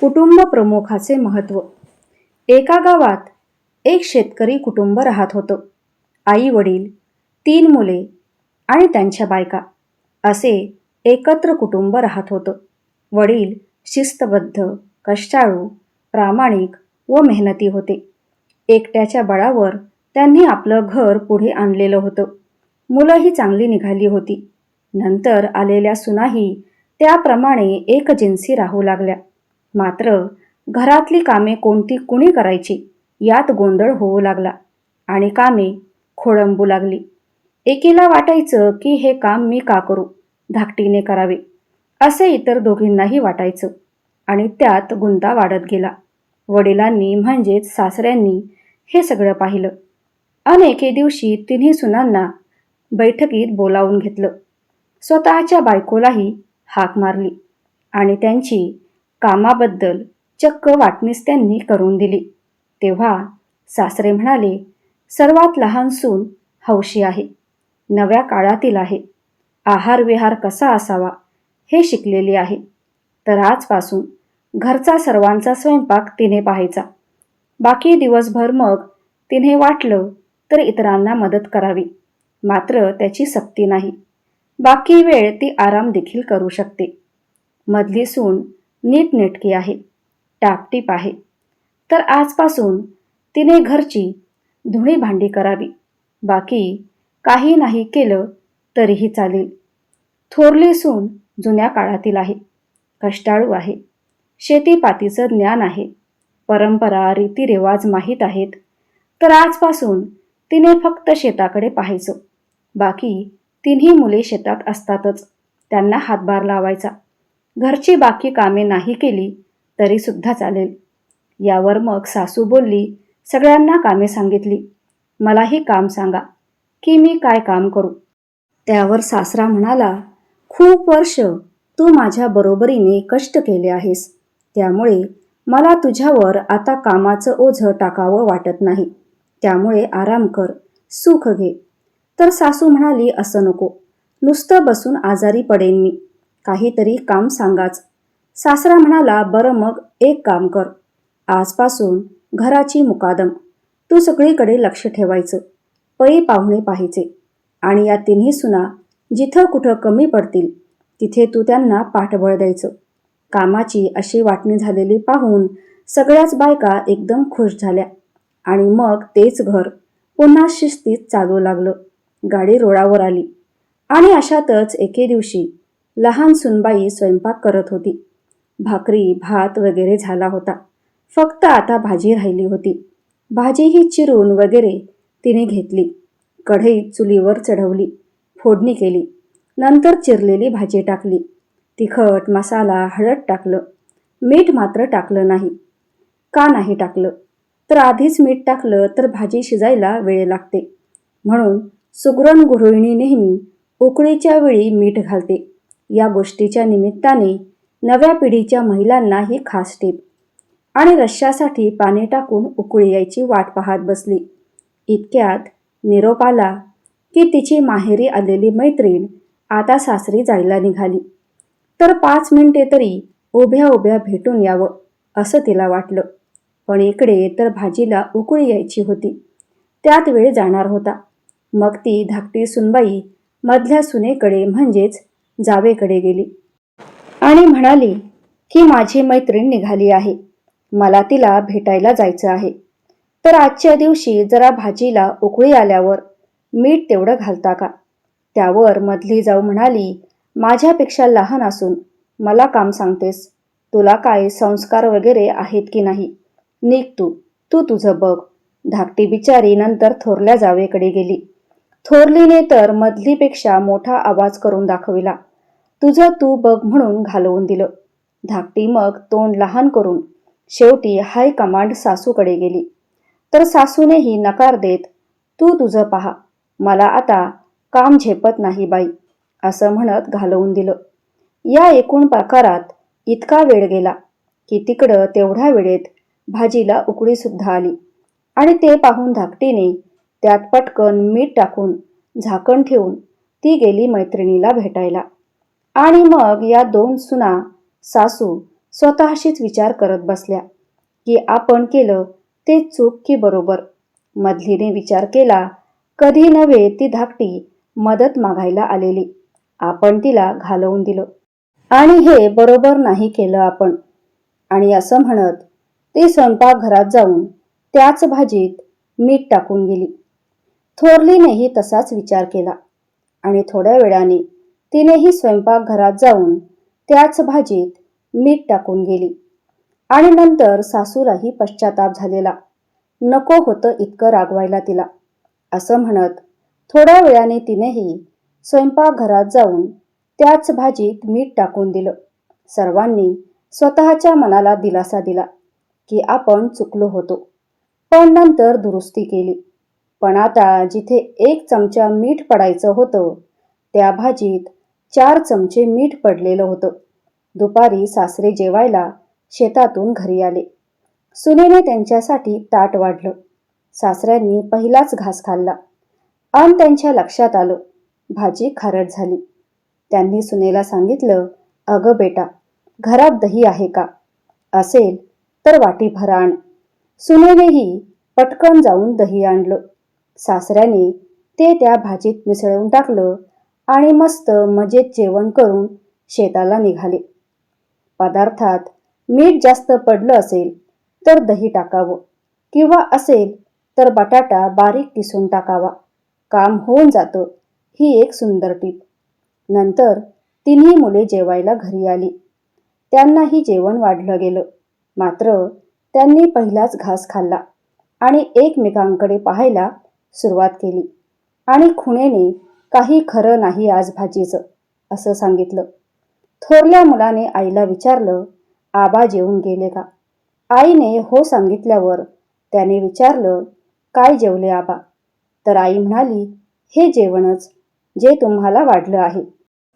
कुटुंब प्रमुखाचे महत्त्व. एका गावात एक शेतकरी कुटुंब राहत होतं. आई वडील, 3 मुले आणि त्यांच्या बायका असे एकत्र कुटुंब राहत होतं. वडील शिस्तबद्ध, कष्टाळू, प्रामाणिक व मेहनती होते. एकट्याच्या बळावर त्यांनी आपलं घर पुढे आणलेलं होतं. मुलंही चांगली निघाली होती. नंतर आलेल्या सुनाही त्याप्रमाणे एकजिन्सी राहू लागल्या. मात्र घरातली कामे कोणती कुणी करायची यात गोंधळ होऊ लागला आणि कामे खोळंबू लागली. एकीला वाटायचं की हे काम मी का करू, धाकटीने करावे, असे इतर दोघींनाही वाटायचं आणि त्यात गुंता वाढत गेला. वडिलांनी म्हणजेच सासऱ्यांनी हे सगळं पाहिलं आणि एके दिवशी तिन्ही सुनांना बैठकीत बोलावून घेतलं. स्वतःच्या बायकोलाही हाक मारली आणि त्यांची कामाबद्दल चक्क वाटणीच त्यांनी करून दिली. तेव्हा सासरे म्हणाले, सर्वात लहान सून हौशी आहे, नव्या काळातील आहे, आहार विहार कसा असावा हे शिकलेली आहे, तर आजपासून घरचा सर्वांचा स्वयंपाक तिने पाहायचा. बाकी दिवसभर मग तिने वाटलं तर इतरांना मदत करावी, मात्र त्याची सक्ती नाही. बाकी वेळ ती आराम देखील करू शकते. मधली सून नीटनेटकी आहे, टापटीप आहे, तर आजपासून तिने घरची धुणी भांडी करावी. बाकी काही नाही केलं तरीही चालेल. थोरली सून जुन्या काळातील आहे, कष्टाळू आहे, शेतीपातीचं ज्ञान आहे, परंपरा रीतिरिवाज माहीत आहेत, तर आजपासून तिने फक्त शेताकडे पाहायचं. बाकी तिन्ही मुले शेतात असतातच, त्यांना हातभार लावायचा. घरची बाकी कामे नाही केली तरी सुद्धा चालेल. यावर मग सासू बोलली, सगळ्यांना कामे सांगितली, मलाही काम सांगा की मी काय काम करू. त्यावर सासरा म्हणाला, खूप वर्ष तू माझ्या बरोबरीने कष्ट केले आहेस, त्यामुळे मला तुझ्यावर आता कामाचं ओझं टाकावं वाटत नाही, त्यामुळे आराम कर, सुख घे. तर सासू म्हणाली, असं नको, नुसतं बसून आजारी पडेन मी, काहीतरी काम सांगाच. सासरा म्हणाला, बरं मग एक काम कर, आजपासून घराची मुकादम, तू सगळीकडे लक्ष ठेवायचं, पै पाहुणे पाहायचे आणि या तिन्ही सुना जिथं कुठं कमी पडतील तिथे तू त्यांना पाठबळ द्यायचं. कामाची अशी वाटणी झालेली पाहून सगळ्याच बायका एकदम खुश झाल्या आणि मग तेच घर पुन्हा शिस्तीत चालू लागलं. गाडी रुळावर आली आणि अशातच एके दिवशी लहान सुनबाई स्वयंपाक करत होती. भाकरी भात वगैरे झाला होता, फक्त आता भाजी राहिली होती. भाजी ही चिरून वगैरे तिने घेतली, कढईत चुलीवर चढवली, फोडणी केली, नंतर चिरलेली भाजी टाकली, तिखट मसाला हळद टाकलं, मीठ मात्र टाकलं नाही. का नाही टाकलं, तर आधीच मीठ टाकलं तर भाजी शिजायला वेळ लागते, म्हणून सुगरण गृहिणी नेहमी उकळीच्या वेळी मीठ घालते. या गोष्टीच्या निमित्ताने नव्या पिढीच्या महिलांना ही खास टीप. आणि रश्श्यासाठी पाणी टाकून उकळी यायची वाट पाहत बसली. इतक्यात निरोप आला की तिची माहेरी आलेली मैत्रीण आता सासरी जायला निघाली, तर 5 मिनिटे तरी उभ्या उभ्या भेटून यावं असं तिला वाटलं. पण इकडे तर भाजीला उकळी यायची होती, त्यात वेळ जाणार होता. मग ती धाकटी सुनबाई मधल्या सुनेकडे म्हणजेच जावेकडे गेली आणि म्हणाली की माझी मैत्रीण निघाली आहे, मला तिला भेटायला जायचं आहे, तर आजच्या दिवशी जरा भाजीला उकळी आल्यावर मीठ तेवढं घालता का. त्यावर मधली जाऊ म्हणाली, माझ्यापेक्षा लहान असून मला काम सांगतेस, तुला काय संस्कार वगैरे आहेत की नाही, निघ तू तुझं बघ. धाकटी बिचारी नंतर थोरल्या जावेकडे गेली. थोरलीने तर मधलीपेक्षा मोठा आवाज करून दाखविला, तुझं तू बघ म्हणून घालवून दिलं. धाकटी मग तोंड लहान करून शेवटी हाय कमांड सासूकडे गेली, तर सासूनेही नकार देत, तू तुझं पहा, मला आता काम झेपत नाही बाई, असं म्हणत घालवून दिलं. या एकूण प्रकारात इतका वेळ गेला की तिकडं तेवढ्या वेळेत भाजीला उकळी सुद्धा आली आणि ते पाहून धाकटीने त्यात पटकन मीठ टाकून झाकण ठेवून ती गेली मैत्रिणीला भेटायला. आणि मग या 2 सुना सासू स्वतःशीच विचार करत बसल्या की आपण केलं ते चूक की बरोबर. मधलीने विचार केला, कधी नव्हे ती धाकटी मदत मागायला आलेली, आपण तिला घालवून दिलं आणि हे बरोबर नाही केलं आपण. आणि असं म्हणत ती स्वयंपाकघरात जाऊन त्याच भाजीत मीठ टाकून गेली. थोरलीनेही तसाच विचार केला आणि थोड्या वेळाने तिनेही स्वयंपाकघरात जाऊन त्याच भाजीत मीठ टाकून गेली. आणि नंतर सासूलाही पश्चाताप झालेला. नको होतं इतकं रागवायला तिला. असं म्हणत थोड्या वेळाने तिनेही स्वयंपाकघरात जाऊन त्याच भाजीत मीठ टाकून दिलं. सर्वांनी स्वतःच्या मनाला दिलासा दिला की आपण चुकलो होतो, पण नंतर दुरुस्ती केली. पण आता जिथे 1 चमचा मीठ पडायचं होतं त्या भाजीत 4 चमचे मीठ पडलेलं होतं. दुपारी सासरे जेवायला शेतातून घरी आले. सुनेने त्यांच्यासाठी ताट वाढलं. सासऱ्यांनी पहिलाच घास खाल्ला आणि त्यांच्या लक्षात आलं भाजी खारट झाली. त्यांनी सुनेला सांगितलं, अगं बेटा, घरात दही आहे का? असेल तर वाटीभर आण. सुनेनेही पटकन जाऊन दही आणलं. सासऱ्याने ते त्या भाजीत मिसळून टाकलं आणि मस्त मजेत जेवण करून शेताला निघाले. पदार्थात मीठ जास्त पडलं असेल तर दही टाकावं किंवा असेल तर बटाटा बारीक किसून टाकावा. काम होऊन जातं. ही एक सुंदर टीप. नंतर तिन्ही मुले जेवायला घरी आली. त्यांनाही जेवण वाढलं गेलं. मात्र त्यांनी पहिलाच घास खाल्ला आणि एकमेकांकडे पाहायला सुरुवात केली आणि खुणेने काही खरं नाही आज भाजीचं असं सांगितलं. थोरल्या मुलाने आईला विचारलं, आबा जेवून गेले का? आईने हो सांगितल्यावर त्याने विचारलं, काय जेवले आबा? तर आई म्हणाली, हे जेवणच जे तुम्हाला वाढलं आहे.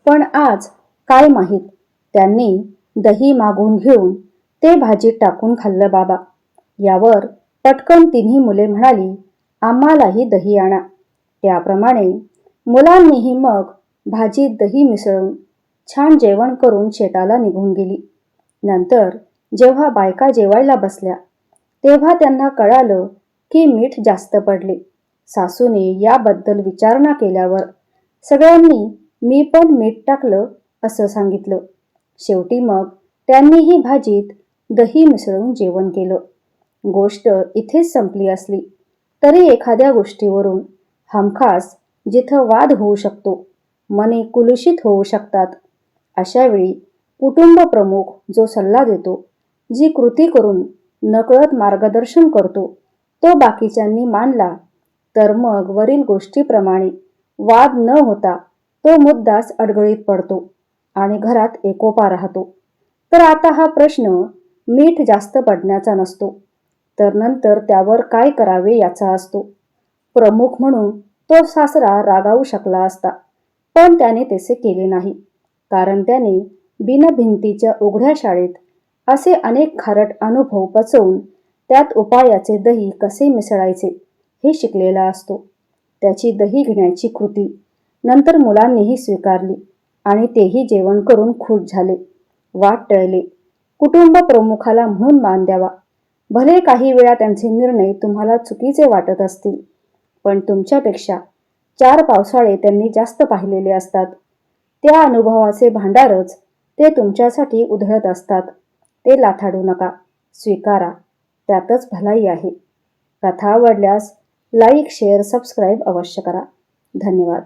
पण आज काय माहीत त्यांनी दही मागून घेऊन ते भाजीत टाकून खाल्लं बाबा. यावर पटकन तिन्ही मुले म्हणाली, आम्हालाही दही आणा. त्याप्रमाणे मुलांनीही मग भाजीत दही मिसळून छान जेवण करून शेताला निघून गेली. नंतर जेव्हा बायका जेवायला बसल्या तेव्हा त्यांना कळालं की मीठ जास्त पडले. सासूने याबद्दल विचारणा केल्यावर सगळ्यांनी मी पण मीठ टाकलं असं सांगितलं. शेवटी मग त्यांनीही भाजीत दही मिसळून जेवण केलं. गोष्ट इथेच संपली असली तरी एखाद्या गोष्टीवरून हमखास जिथं वाद होऊ शकतो, मने कुलुषित होऊ शकतात, अशा वेळी कुटुंब प्रमुख जो सल्ला देतो, जी कृती करून नकळत मार्गदर्शन करतो, तो बाकीच्यांनी मानला तर मग वरील गोष्टीप्रमाणे वाद न होता तो मुद्दाच अडगळीत पडतो आणि घरात एकोपा राहतो. तर आता हा प्रश्न मीठ जास्त पडण्याचा नसतो, तर नंतर त्यावर काय करावे याचा असतो. प्रमुख म्हणून तो सासरा रागावू शकला असता, पण त्याने तसे केले नाही, कारण त्याने बिनभिंतीच्या उघड्या शाळेत असे अनेक खारट अनुभव पचवून त्यात उपायाचे दही कसे मिसळायचे हे शिकलेला असतो. त्याची दही घेण्याची कृती नंतर मुलांनीही स्वीकारली आणि तेही जेवण करून खुश झाले. वाद टळले. कुटुंब प्रमुखाला म्हणून मान द्यावा. भले काही वेळा त्यांचे निर्णय तुम्हाला चुकीचे वाटत असतील, पण तुमच्यापेक्षा 4 पावसाळे त्यांनी जास्त पाहिलेले असतात. त्या अनुभवाचे भांडारच ते तुमच्यासाठी उधळत असतात. ते लाथाडू नका, स्वीकारा, त्यातच भलाई आहे. कथा आवडल्यास लाईक, शेअर, सबस्क्राईब अवश्य करा. धन्यवाद.